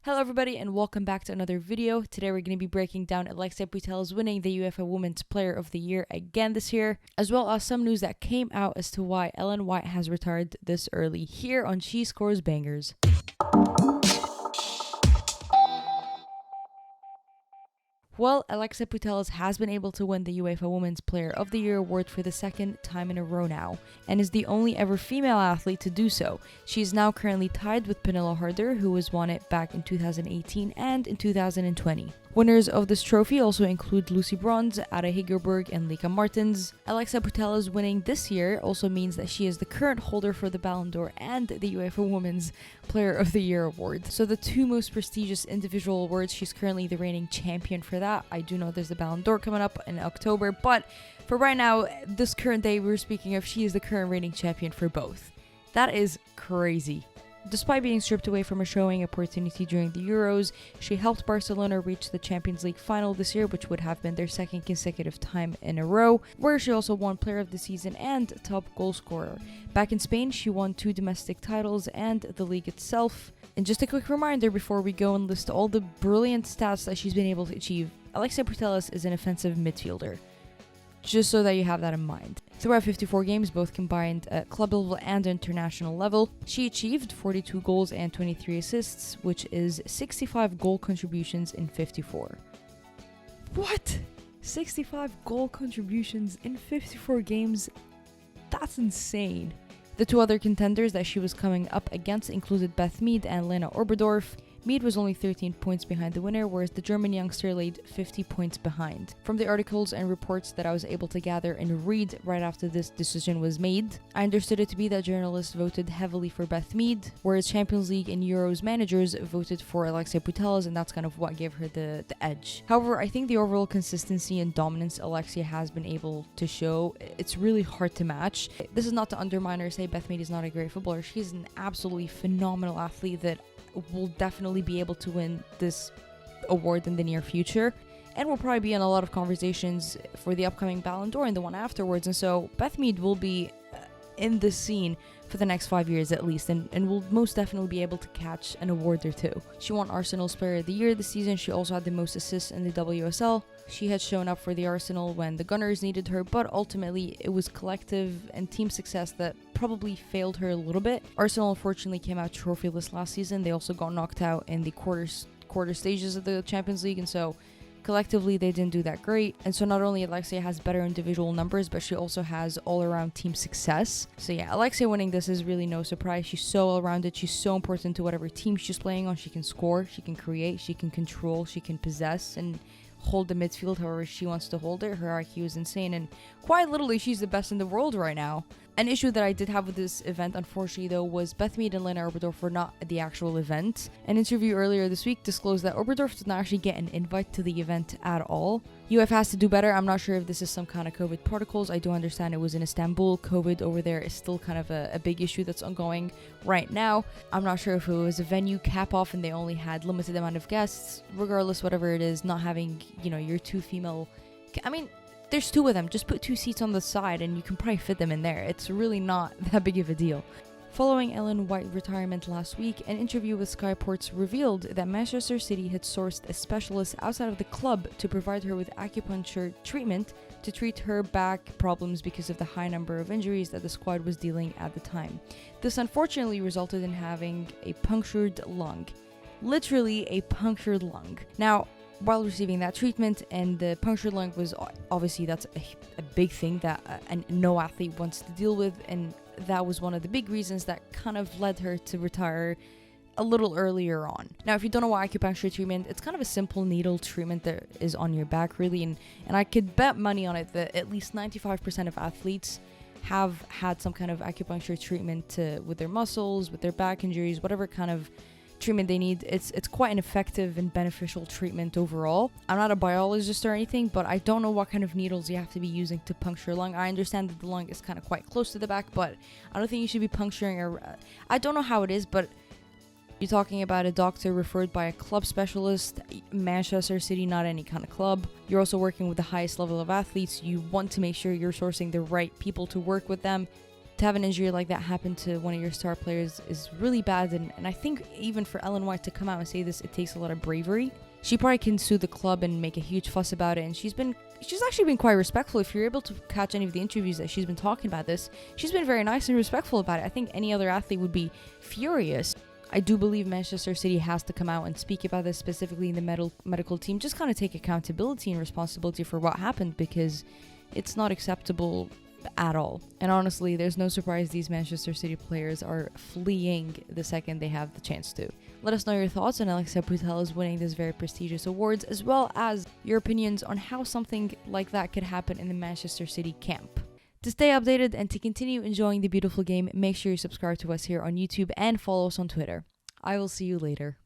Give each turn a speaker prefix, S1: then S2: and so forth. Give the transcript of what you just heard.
S1: Hello everybody and welcome back to another video. Today we're going to be breaking down Alexia Putellas winning the UEFA Women's Player of the Year again this year, as well as some news that came out as to why Ellen White has retired this early here on She Scores Bangers. Well, Alexia Putellas has been able to win the UEFA Women's Player of the Year award for the second time in a row now, and is the only ever female athlete to do so. She is now currently tied with Pernille Harder, who has won it back in 2018 and in 2020. Winners of this trophy also include Lucy Bronze, Ada Hegerberg, and Lika Martens. Alexia Putellas winning this year also means that she is the current holder for the Ballon d'Or and the UEFA Women's Player of the Year award. So the two most prestigious individual awards, she's currently the reigning champion for that. I do know there's the Ballon d'Or coming up in October, but for right now, this current day we're speaking of, she is the current reigning champion for both. That is crazy. Despite being stripped away from a showing opportunity during the Euros, she helped Barcelona reach the Champions League final this year, which would have been their second consecutive time in a row, where she also won Player of the Season and top goal scorer. Back in Spain, she won 2 domestic titles and the league itself. And just a quick reminder before we go and list all the brilliant stats that she's been able to achieve, Alexia Putellas is an offensive midfielder. Just so that you have that in mind. Throughout 54 games, both combined at club level and international level, she achieved 42 goals and 23 assists, which is 65 goal contributions in 54. What? 65 goal contributions in 54 games? That's insane. The two other contenders that she was coming up against included Beth Mead and Lena Oberdorf. Mead was only 13 points behind the winner, whereas the German youngster laid 50 points behind. From the articles and reports that I was able to gather and read right after this decision was made, I understood it to be that journalists voted heavily for Beth Mead, whereas Champions League and Euros managers voted for Alexia Putellas, and that's kind of what gave her the edge. However, I think the overall consistency and dominance Alexia has been able to show, it's really hard to match. This is not to undermine or say Beth Mead is not a great footballer. She's an absolutely phenomenal athlete that will definitely be able to win this award in the near future, and will probably be in a lot of conversations for the upcoming Ballon d'Or and the one afterwards. And so Beth Mead will be in this scene for the next 5 years at least, and will most definitely be able to catch an award or two. She won Arsenal's Player of the Year this season. She also had the most assists in the WSL. She had shown up for the Arsenal when the Gunners needed her, but ultimately it was collective and team success that probably failed her a little bit. Arsenal unfortunately came out trophyless last season. They also got knocked out in the quarter stages of the Champions League, and so collectively they didn't do that great. And so not only Alexia has better individual numbers, but she also has all-around team success. So yeah, Alexia winning this is really no surprise. She's so all-rounded. She's so important to whatever team she's playing on. She can score, she can create, she can control, she can possess, and hold the midfield however she wants to hold it. Her IQ is insane, and quite literally she's the best in the world right now. An issue that I did have with this event, unfortunately though, was Beth Mead and Lena Oberdorf were not at the actual event. An interview earlier this week disclosed that Oberdorf did not actually get an invite to the event at all. UEFA has to do better. I'm not sure if this is some kind of COVID protocols. I do understand it was in Istanbul. COVID over there is still kind of a big issue that's ongoing right now. I'm not sure if it was a venue cap off and they only had limited amount of guests. Regardless, whatever it is, not having, your two female... There's 2 of them. Just put 2 seats on the side and you can probably fit them in there. It's really not that big of a deal. Following Ellen White's retirement last week, an interview with Sky Sports revealed that Manchester City had sourced a specialist outside of the club to provide her with acupuncture treatment to treat her back problems because of the high number of injuries that the squad was dealing at the time. This unfortunately resulted in having a punctured lung. Literally a punctured lung. Now, while receiving that treatment, and the punctured lung was obviously that's a big thing that no athlete wants to deal with, and that was one of the big reasons that kind of led her to retire a little earlier on. Now, if you don't know what acupuncture treatment, it's kind of a simple needle treatment that is on your back really, and I could bet money on it that at least 95% of athletes have had some kind of acupuncture treatment with their muscles, with their back injuries, whatever kind of treatment they need. It's quite an effective and beneficial treatment overall. I'm not a biologist or anything, but I don't know what kind of needles you have to be using to puncture a lung. I understand that the lung is kind of quite close to the back, but I don't think you should be puncturing I don't know how it is, but you're talking about a doctor referred by a club specialist, Manchester City, not any kind of club. You're also working with the highest level of athletes. You want to make sure you're sourcing the right people to work with them. To have an injury like that happen to one of your star players is really bad, and I think even for Ellen White to come out and say this, it takes a lot of bravery. She probably can sue the club and make a huge fuss about it, and she's actually been quite respectful. If you're able to catch any of the interviews that she's been talking about this, she's been very nice and respectful about it. I think any other athlete would be furious. I do believe Manchester City has to come out and speak about this, specifically in the medical team, just kind of take accountability and responsibility for what happened, because it's not acceptable at all. And honestly, there's no surprise these Manchester City players are fleeing the second they have the chance to. Let us know your thoughts on Alexia Putellas winning this very prestigious awards, as well as your opinions on how something like that could happen in the Manchester City camp. To stay updated and to continue enjoying the beautiful game, make sure you subscribe to us here on YouTube and follow us on Twitter. I will see you later.